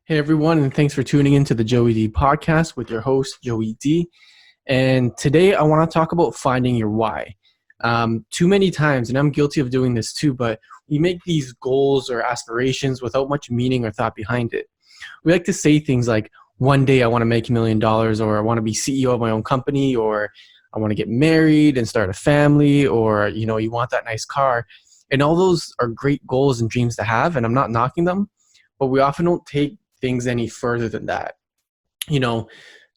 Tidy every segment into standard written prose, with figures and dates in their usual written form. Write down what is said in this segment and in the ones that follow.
Hey everyone, and thanks for tuning into the Joey D podcast with your host, Joey D. And today I want to talk about finding your why. Too many times, and I'm guilty of doing this too, but we make these goals or aspirations without much meaning or thought behind it. We like to say things like, one day I want to make $1 million, or I want to be CEO of my own company, or I want to get married and start a family, or you want that nice car. And all those are great goals and dreams to have, and I'm not knocking them, but we often don't take things any further than that. You know,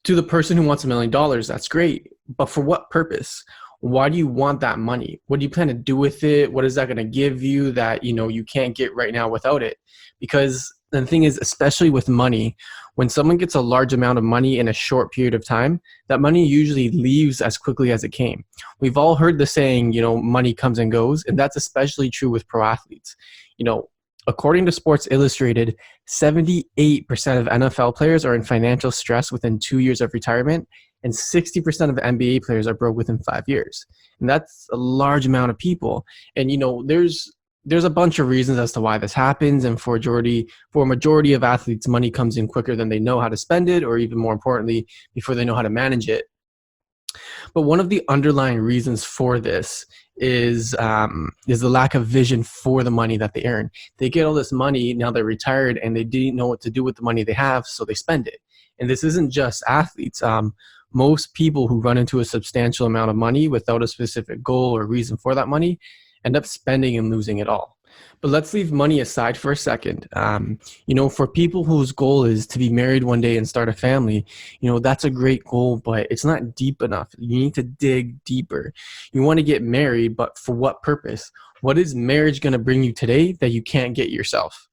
to the person who wants $1 million, that's great. But for what purpose? Why do you want that money? What do you plan to do with it? What is that going to give you that, you can't get right now without it? Because the thing is, especially with money, when someone gets a large amount of money in a short period of time, that money usually leaves as quickly as it came. We've all heard the saying, money comes and goes, and that's especially true with pro athletes. According to Sports Illustrated, 78% of NFL players are in financial stress within 2 years of retirement, and 60% of NBA players are broke within 5 years. And that's a large amount of people. And there's a bunch of reasons as to why this happens. And for a majority of athletes, money comes in quicker than they know how to spend it, or even more importantly, before they know how to manage it. But one of the underlying reasons for this is the lack of vision for the money that they earn. They get all this money, now they're retired, and they didn't know what to do with the money they have, so they spend it. And this isn't just athletes. Most people who run into a substantial amount of money without a specific goal or reason for that money end up spending and losing it all. But let's leave money aside for a second. For people whose goal is to be married one day and start a family, that's a great goal, but it's not deep enough. You need to dig deeper. You want to get married, but for what purpose? What is marriage going to bring you today that you can't get yourself?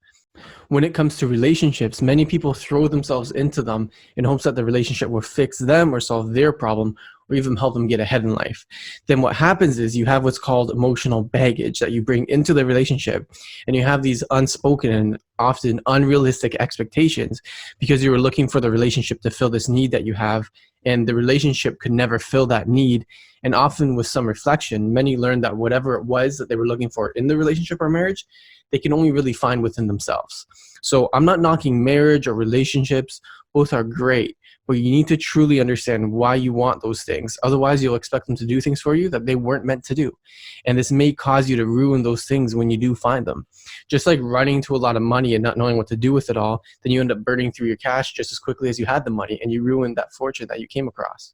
When it comes to relationships, many people throw themselves into them in hopes that the relationship will fix them or solve their problem, or even help them get ahead in life. Then what happens is you have what's called emotional baggage that you bring into the relationship, and you have these unspoken and often unrealistic expectations because you were looking for the relationship to fill this need that you have, and the relationship could never fill that need. And often with some reflection, many learn that whatever it was that they were looking for in the relationship or marriage, they can only really find within themselves. So I'm not knocking marriage or relationships. Both are great, but you need to truly understand why you want those things. Otherwise, you'll expect them to do things for you that they weren't meant to do. And this may cause you to ruin those things when you do find them. Just like running to a lot of money and not knowing what to do with it all, then you end up burning through your cash just as quickly as you had the money, and you ruin that fortune that you came across.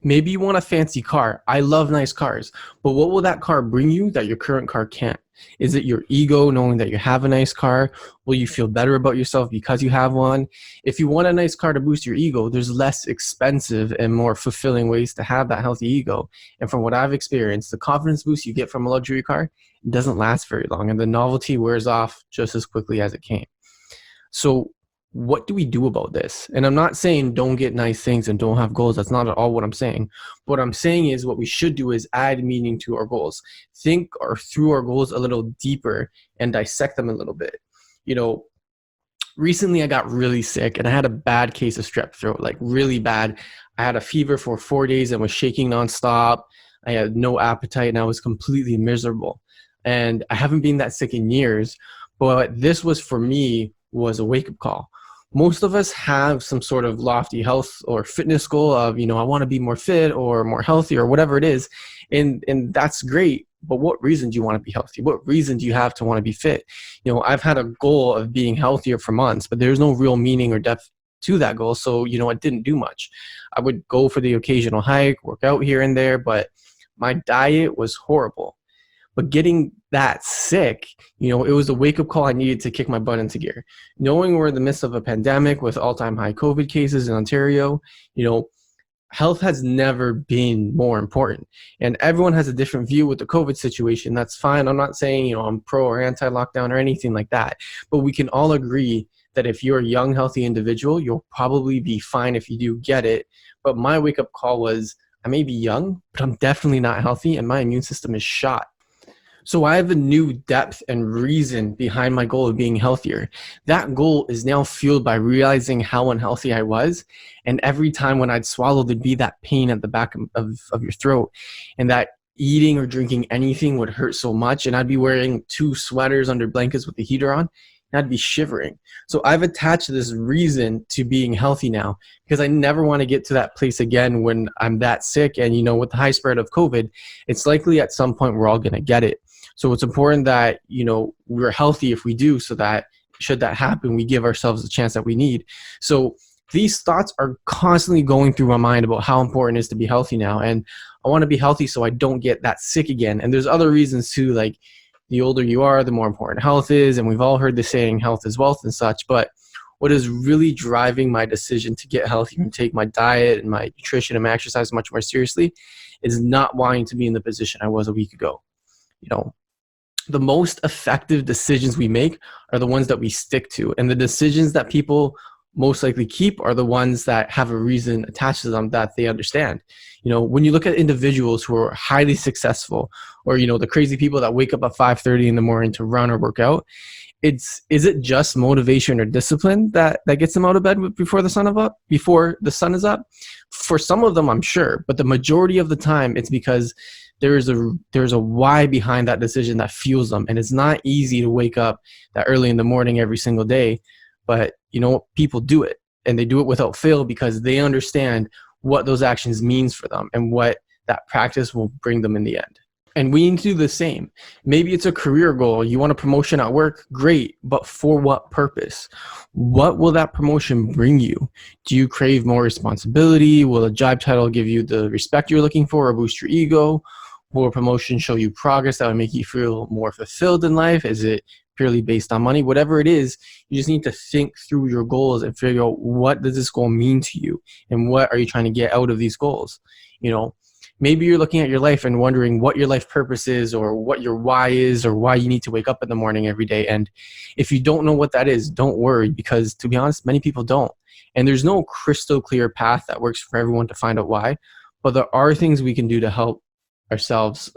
Maybe you want a fancy car. I love nice cars, but what will that car bring you that your current car can't? Is it your ego knowing that you have a nice car? Will you feel better about yourself because you have one? If you want a nice car to boost your ego, there's less expensive and more fulfilling ways to have that healthy ego. And from what I've experienced, the confidence boost you get from a luxury car doesn't last very long, and the novelty wears off just as quickly as it came. So what do we do about this? And I'm not saying don't get nice things and don't have goals. That's not at all what I'm saying. What I'm saying is what we should do is add meaning to our goals. Think or through our goals a little deeper and dissect them a little bit. Recently I got really sick and I had a bad case of strep throat, like really bad. I had a fever for 4 days and was shaking nonstop. I had no appetite and I was completely miserable. And I haven't been that sick in years, but this was for me was a wake-up call. Most of us have some sort of lofty health or fitness goal of, I want to be more fit or more healthy or whatever it is. And that's great. But what reason do you want to be healthy? What reason do you have to want to be fit? I've had a goal of being healthier for months, but there's no real meaning or depth to that goal. So, it didn't do much. I would go for the occasional hike, work out here and there, but my diet was horrible. But getting that sick, it was a wake-up call I needed to kick my butt into gear. Knowing we're in the midst of a pandemic with all-time high COVID cases in Ontario, health has never been more important. And everyone has a different view with the COVID situation. That's fine. I'm not saying, I'm pro or anti-lockdown or anything like that. But we can all agree that if you're a young, healthy individual, you'll probably be fine if you do get it. But my wake-up call was, I may be young, but I'm definitely not healthy, and my immune system is shot. So I have a new depth and reason behind my goal of being healthier. That goal is now fueled by realizing how unhealthy I was. And every time when I'd swallow, there'd be that pain at the back of your throat. And that eating or drinking anything would hurt so much. And I'd be wearing 2 sweaters under blankets with the heater on. and I'd be shivering. So I've attached this reason to being healthy now because I never want to get to that place again when I'm that sick. And, with the high spread of COVID, it's likely at some point we're all going to get it. So it's important that, we're healthy if we do, so that should that happen, we give ourselves the chance that we need. So these thoughts are constantly going through my mind about how important it is to be healthy now. And I want to be healthy so I don't get that sick again. And there's other reasons too, like the older you are, the more important health is. And we've all heard the saying, health is wealth and such. But what is really driving my decision to get healthy and take my diet and my nutrition and my exercise much more seriously is not wanting to be in the position I was a week ago. The most effective decisions we make are the ones that we stick to. And the decisions that people most likely keep are the ones that have a reason attached to them that they understand. When you look at individuals who are highly successful, or the crazy people that wake up at 5:30 in the morning to run or work out, is it just motivation or discipline that gets them out of bed before the sun is up? For some of them, I'm sure, but the majority of the time it's because there's a why behind that decision that fuels them. And it's not easy to wake up that early in the morning every single day. But people do it, and they do it without fail because they understand what those actions means for them and what that practice will bring them in the end. And we need to do the same. Maybe it's a career goal. You want a promotion at work? Great. But for what purpose? What will that promotion bring you? Do you crave more responsibility? Will a job title give you the respect you're looking for or boost your ego? Will a promotion show you progress that would make you feel more fulfilled in life? Is it purely based on money? Whatever it is, you just need to think through your goals and figure out, what does this goal mean to you? And what are you trying to get out of these goals? Maybe you're looking at your life and wondering what your life purpose is, or what your why is, or why you need to wake up in the morning every day. And if you don't know what that is, don't worry, because to be honest, many people don't. And there's no crystal clear path that works for everyone to find out why, but there are things we can do to help ourselves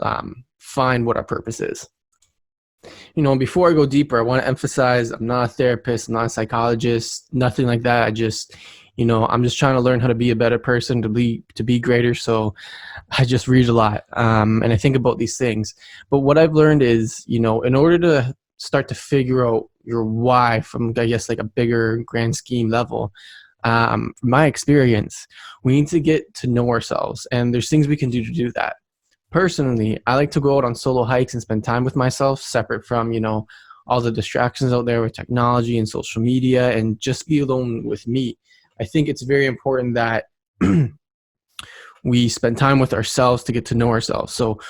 find what our purpose is. Before I go deeper, I want to emphasize I'm not a therapist, I'm not a psychologist, nothing like that. I'm just trying to learn how to be a better person, to be greater. So I just read a lot, and I think about these things. But what I've learned is, in order to start to figure out your why from, I guess, like a bigger grand scheme level, from my experience, we need to get to know ourselves, and there's things we can do to do that. Personally, I like to go out on solo hikes and spend time with myself, separate from, all the distractions out there with technology and social media, and just be alone with me. I think it's very important that we spend time with ourselves to get to know ourselves. So,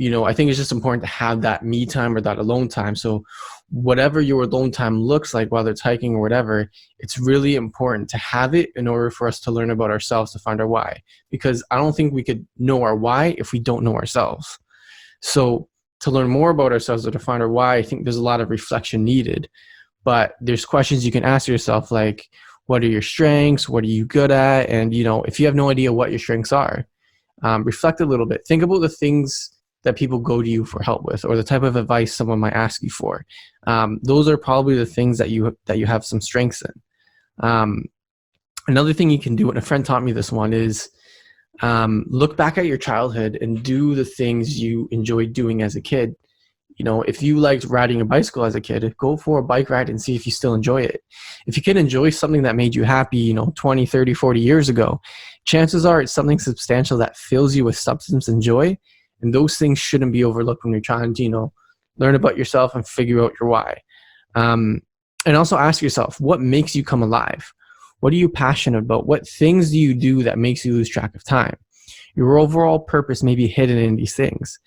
I think it's just important to have that me time or that alone time. So whatever your alone time looks like, whether it's hiking or whatever, it's really important to have it in order for us to learn about ourselves, to find our why. Because I don't think we could know our why if we don't know ourselves. So to learn more about ourselves or to find our why, I think there's a lot of reflection needed. But there's questions you can ask yourself, like, what are your strengths? What are you good at? And, if you have no idea what your strengths are, reflect a little bit. Think about the things that people go to you for help with, or the type of advice someone might ask you for. Those are probably the things that you have some strengths in. Another thing you can do, and a friend taught me this one, is look back at your childhood and do the things you enjoyed doing as a kid. If you liked riding a bicycle as a kid, go for a bike ride and see if you still enjoy it. If you can enjoy something that made you happy, 20, 30, 40 years ago, chances are it's something substantial that fills you with substance and joy. And those things shouldn't be overlooked when you're trying to, learn about yourself and figure out your why. And also ask yourself, what makes you come alive? What are you passionate about? What things do you do that makes you lose track of time? Your overall purpose may be hidden in these things.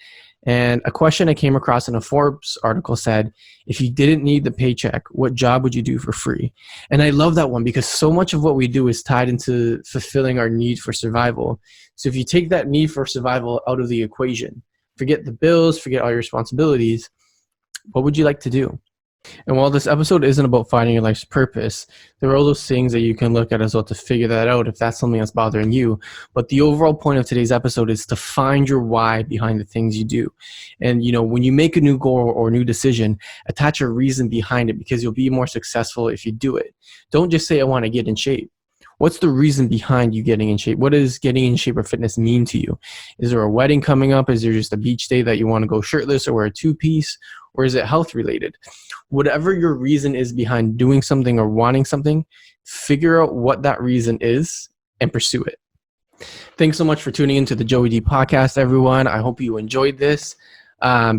And a question I came across in a Forbes article said, if you didn't need the paycheck, what job would you do for free? And I love that one because so much of what we do is tied into fulfilling our need for survival. So if you take that need for survival out of the equation, forget the bills, forget all your responsibilities, what would you like to do? And while this episode isn't about finding your life's purpose, there are all those things that you can look at as well to figure that out if that's something that's bothering you. But the overall point of today's episode is to find your why behind the things you do. And, when you make a new goal or a new decision, attach a reason behind it, because you'll be more successful if you do it. Don't just say, I want to get in shape. What's the reason behind you getting in shape? What does getting in shape or fitness mean to you? Is there a wedding coming up? Is there just a beach day that you want to go shirtless or wear a two-piece? or is it health related? Whatever your reason is behind doing something or wanting something, figure out what that reason is and pursue it. Thanks so much for tuning into the Joey D podcast, everyone. I hope you enjoyed this.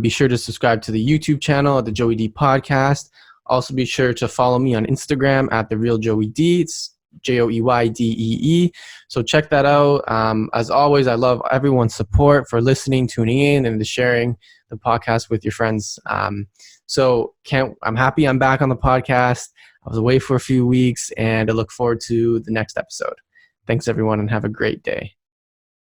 Be sure to subscribe to the YouTube channel at the Joey D podcast. Also, be sure to follow me on Instagram at the Real Joey D. It's JoeyDee. So check that out. As always, I love everyone's support for listening, tuning in, and sharing the podcast with your friends. I'm happy I'm back on the podcast. I was away for a few weeks, and I look forward to the next episode. Thanks, everyone, and have a great day.